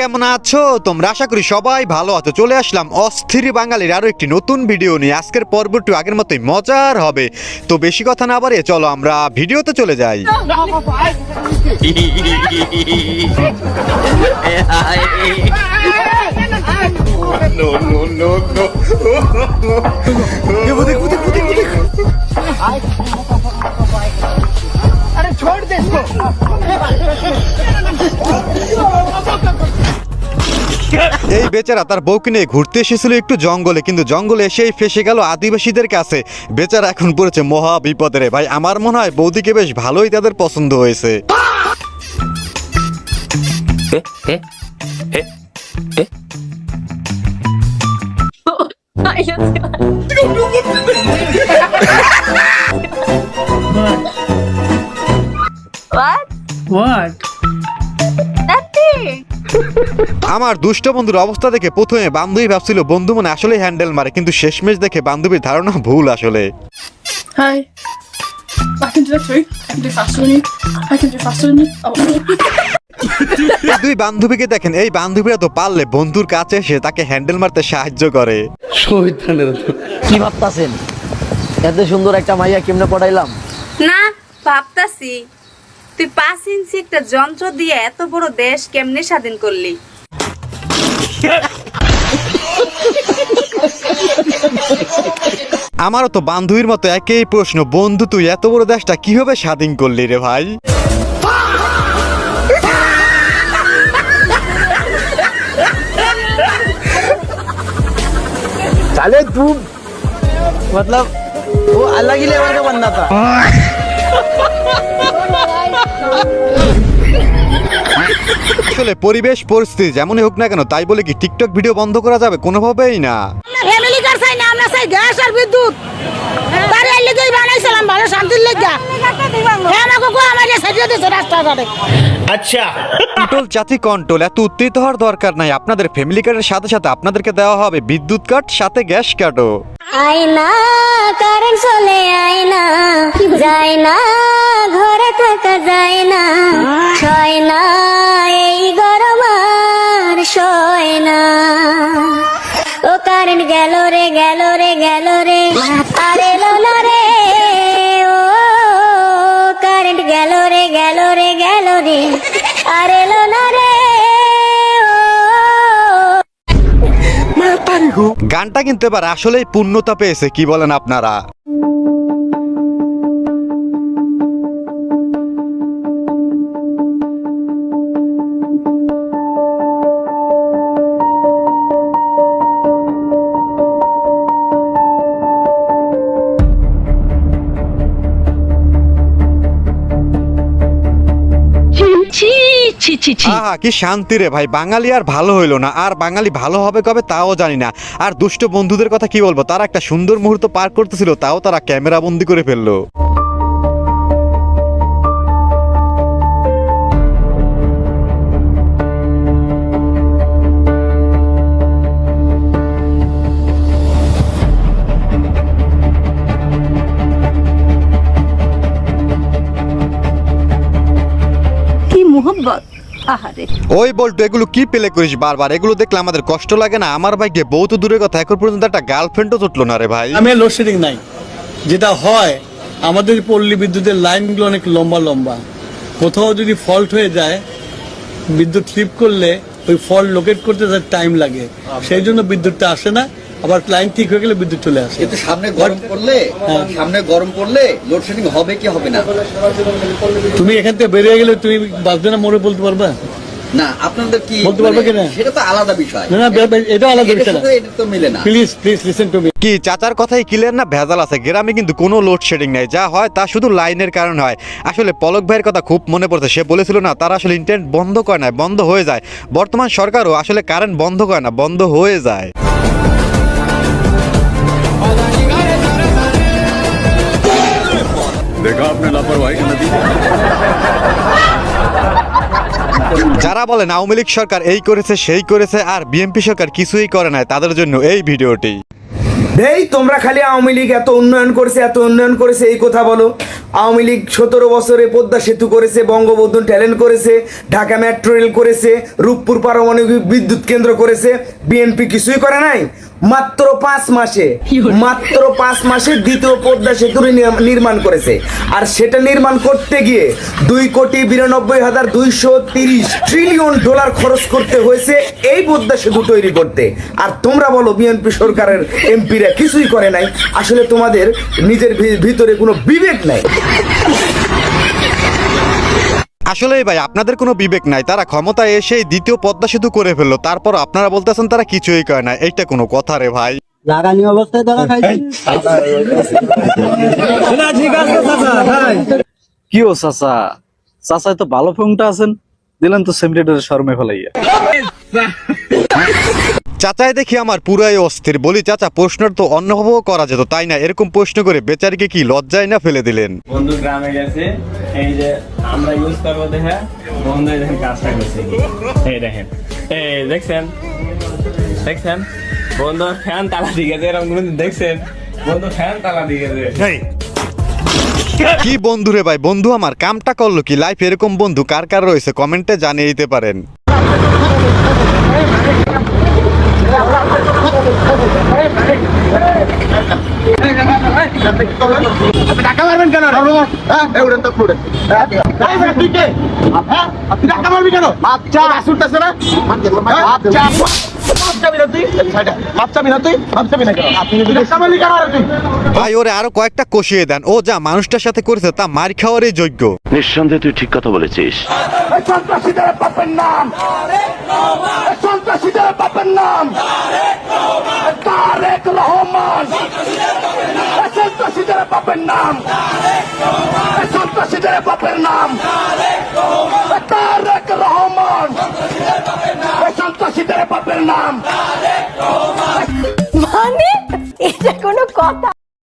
কেমন আছো তোমরা? আশা করি সবাই ভালো আছো। চলে আসলাম অস্থির বাঙালির আরো একটি নতুন ভিডিও নিয়ে। আজকের পর্বটি আগের মতোই মজার হবে, তো বেশি কথা না বাড়িয়ে চলো আমরা ভিডিওতে চলে যাই। এই বেচারা তার বউকে নিয়ে ঘুরতে এসেছিল একটু জঙ্গলে, কিন্তু জঙ্গলে এসেই ফেসে গেল আদিবাসীদের কাছে। বেচারা এখন পড়েছে মহা বিপদে রে ভাই। আমার মনে হয় বৌদিকে বেশ ভালোই তাদের পছন্দ হয়েছে। What? আমার দুষ্ট বন্ধুর অবস্থা দেখে প্রথমে বান্ধবী ভাবছিল বন্ধু মনে আসলে হ্যান্ডেল মারে, কিন্তু শেষমেশ দেখে বান্ধবীর ধারণা ভুল আসলে। Hi. I can do that too. I can do faster than you. I can do faster than you. Oh. দুই বান্ধবীকে দেখেন, এই বান্ধবীরা তো পারলে বন্ধুর কাছে এসে তাকে হ্যান্ডেল মারতে সাহায্য করে। কি ভাবতাছেন এত সুন্দর একটা মাইয়া কেমনে পড়াইলাম? না ভাবতাছি তুই 5 ইঞ্চি একটা যন্ত্র দিয়ে এত বড় দেশ কেমনে স্বাধীন করলি? আমারও তো বান্ধবীর মতো একই প্রশ্ন, বন্ধু তুই এত বড় দেশটা কিভাবে স্বাধীন করলি রে ভাই? साले तू मतलब वो अलग ही लेवल का बंदा था। আসলে পরিবেশ পরিস্থিতি যেমনই হোক না কেন, তাই বলে কি টিকটক ভিডিও বন্ধ করা যাবে? কোনোভাবেই না। ফ্যামিলি কার চাই না, আমরা চাই গ্যাস আর বিদ্যুৎ। তার এর লাগেই বানাইছিলাম ভালো শান্তির লাগা। হ্যাঁ আমাকে কো আমারে সাজিয়ে দিছে রাস্তাঘাটে। আচ্ছা কন্ট্রোল চাচি কন্ট্রোল, এত উত্তেজিত হওয়ার দরকার নাই। আপনাদের ফ্যামিলি কার্ডের সাথে সাথে আপনাদেরকে দেওয়া হবে বিদ্যুৎ কার্ড, সাথে গ্যাস কার্ডও। আয়না কারেন্ট চলে আয়না যায় না, ঘরে থাকা যায় না, ছয় না এই গরম আর সয় না। ও কারেন্ট গেল রে গেল রে গেল রে, আর এলো না রে। ও কারেন্ট গেল রে গেল রে গেল রে, আর এলো না রে। গানটা কিন্তু এবার আসলেই পূর্ণতা পেয়েছে, কি বলেন আপনারা? আহা কি শান্তি রে ভাই। বাঙালি আর ভালো হইলো না, আর বাঙালি ভালো হবে কবে তাও জানি না। আর দুষ্ট বন্ধুদের কথা কি বলবো, তারা একটা সুন্দর মুহূর্ত পার করতেছিল, তাও তারা ক্যামেরা বন্দি করে ফেললো। কি মোহব্বত! আহারে ওই বলতো এগুলো কি পেলে করিস বারবার? এগুলো দেখলে আমাদের কষ্ট লাগে না? আমার ভাইকে বউ তো দূরের কথা, এখন পর্যন্ত একটা গার্লফ্রেন্ডও জুটলো না রে ভাই। আমি লোডশেডিং নাই, যেটা হয় আমাদের পল্লী বিদ্যুতের লাইনগুলো অনেক লম্বা লম্বা। কোথাও যদি ফল্ট হয়ে যায়, বিদ্যুৎ স্লিপ করলে ওই ফল্ট লোকেট করতে তার টাইম লাগে, সেই জন্য বিদ্যুৎটা আসে না। আবার লাইন ঠিক হয়ে গেলে বিদ্যুৎ চলে আসে। কিন্তু সামনে গরম পড়লে লোডশেডিং হবে কি হবে না? তুমি এখান থেকে বেরিয়ে গেলে তুমি বাঁচবে না মরে বলতে পারবা না? আপনাদের কি বলতে পারবে কিনা সেটা তো আলাদা বিষয়। না এটা আলাদা বিষয় না, এটা তো মিলে না। Please listen to me. কি চাচার কথাই ক্লিয়ার না? ভেজাল আছে। গ্রামে কিন্তু কোনো লোডশেডিং নাই, যা হয় তা শুধু লাইনের কারণ হয়। আসলে পলক ভাইয়ের কথা খুব মনে পড়ছে, সে বলেছিল না তারা আসলে ইন্টারনেট বন্ধ করে না, বন্ধ হয়ে যায়। বর্তমান সরকারও আসলে কারেন্ট বন্ধ করে না, বন্ধ হয়ে যায়। देखा आपने लापरवाही का नतीजा। যারা বলেন আওয়ামী লীগ সরকার এই করেছে সেই করেছে আর বিএনপি সরকার কিছুই করে নাই, তাদের জন্য এই ভিডিওটি। এই তোমরা খালি আওয়ামী লীগ এত উন্নয়ন করেছে এই কথা বলো। আওয়ামী লীগ 17 বছরে পদ্মা সেতু করেছে, বঙ্গবন্ধু ট্যালেন্ট করেছে, ঢাকা মেট্রো রেল করেছে, রূপপুর পারমাণবিক বিদ্যুৎ কেন্দ্র করেছে। বিএনপি কিছুই করে নাই। মাত্র 5 মাসে দ্বিতীয় পদ্মা সেতু নির্মাণ করেছে। আর সেটা নির্মাণ করতে গিয়ে 2,92,230 ট্রিলিয়ন ডলার খরচ করতে হয়েছে এই পদ্মা সেতু তৈরি করতে। আর তোমরা বলো বিএনপি সরকারের এমপিরা কিছুই করে নাই। আসলে তোমাদের নিজের ভিতরে কোনো বিবেক নাই। আসলে ভাই আপনাদের কোনো বিবেক নাই। তারা ক্ষমতায় এসেই দ্বিতীয় পদ্মা সেতু করে ফেললো, তারপর আপনারা বলতেছেন তারা কিছুই করে না। এইটা কোনো কথা রে ভাই? লাগানি অবস্থায় ধরা খাইছি। কি ও চাচা, চাচাই তো ভালো ফোনটা আছেন, দিলেন তো সেমিনেটারের শর্মে ফেলাইয়া। চাচাই দেখি আমার পুরাই অস্থির। বলি চাচা, প্রশ্নের তো অন্যভাবেও করা যেত তাই না? এরকম প্রশ্ন করে বেচারিকে কি লজ্জায় না ফেলে দিলেন? বন্ধু গ্রামে গেছে, এই যে আমরা ইউজ করবো দেখে বন্ধু দেখেন কাজটা করছে। এই দেখেন, এই দেখছেন বন্ধু ফ্যান তালা দিয়ে গেছে। এরকম দেখছেন বন্ধু ফ্যান তালা দিয়ে গেছে। কি বন্ধু রে ভাই? বন্ধু আমার কামটা করলো কি? লাইফ এরকম বন্ধু কার কার রয়েছে কমেন্টে জানিয়ে দিতে পারেন। টাকা মারবেন কেন? টাকা মারবি কেন? ভাই ওরে আরো কয়েকটা কষিয়ে দেন। ও যা মানুষটার সাথে করেছে তা মার খাওয়ারই যোগ্য। নিঃসন্দেহে তুই ঠিক কথা বলেছিস। সন্ত্রাসীদের বাপের নাম, সন্ত্রাসীদের বাপের নাম তারেক রহমান। সন্ত্রাসীদের বাপের নাম, সন্ত্রাসীদের বাপের নাম তারেক রহমান। সন্ত্রাসীদের বাপের নাম